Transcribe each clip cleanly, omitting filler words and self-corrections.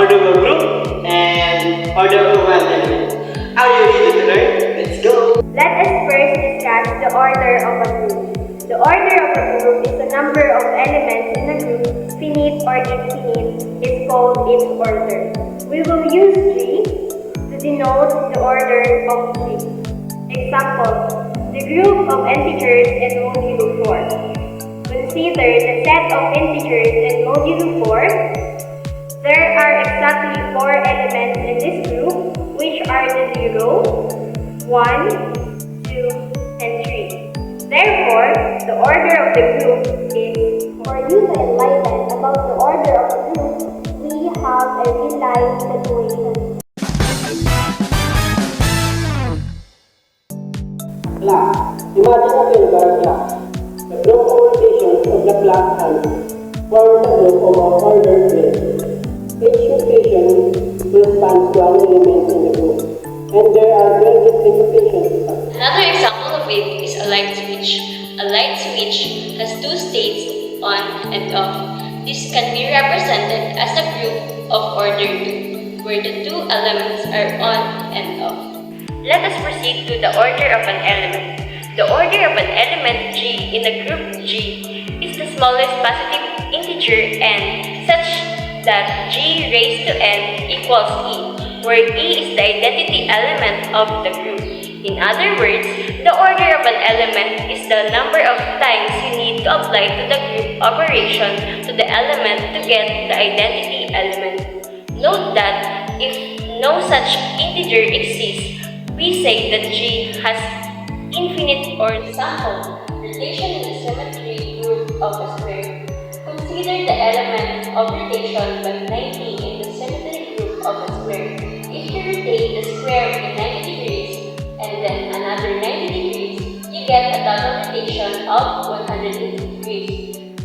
order of a group, and order of an element. Are you ready to learn? Let's go! Let us first discuss the order of a group. The order of a group is the number of elements in a group, finite or infinite, is called its order. We will use G to denote the order of G. Example, the group of integers in modulo 4. Consider the set of integers in modulo 4. There are exactly 4 elements in this group, which are the 0, 1, 2, and 3. Therefore, the order of the group is, for you to enlighten about the order of the group, we have a real-life situation. Class. Imagine a silver class. The group of rotations of the class hand forms a group of ordered grids. Each rotation corresponds to an element in the group, and there are very distinct rotations. Another example of it is a light switch. A light switch has 2 states, on and off. This can be represented as a group of order 2, where the 2 elements are on and off. Let us proceed to the order of an element. The order of an element G in a group G is the smallest positive integer n such that G raised to n equals E, where E is the identity element of the group. In other words, the order of an element is the number of times you need to apply to the group operation to the element to get the identity element. Note that if no such integer exists, we say that G has infinite or sample rotation in the symmetry group of a square. Consider the element of rotation by 90 in the symmetry group of a square. If you rotate the square in 90 degrees and then another 90 degrees, you get a total rotation of 180 degrees.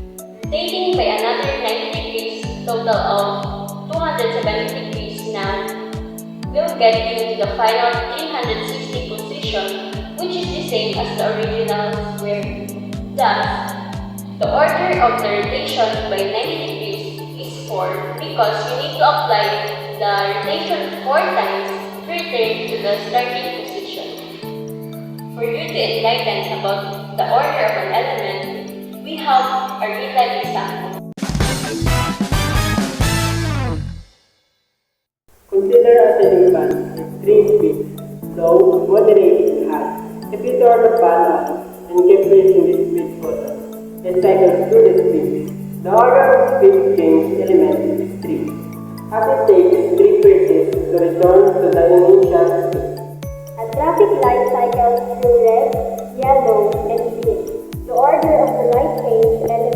Rotating by another 90 degrees, total of 270 degrees now, will get you to the final 360 position, which is the same as the original square. Thus, the order of the rotation by 90 degrees is 4 because you need to apply the rotation 4 times to return to the starting position. For you to enlighten about the order of an element, we have a real-life example. Consider a ceiling fan with 3 speeds, low, moderate, and high. If you turn the fan on and keep pressing the speed button, it cycles through the speed. The order of speed change element is 3. As it takes 3 presses to return to the initial speed. A traffic light cycles through red, yellow, and green. The order of the light change element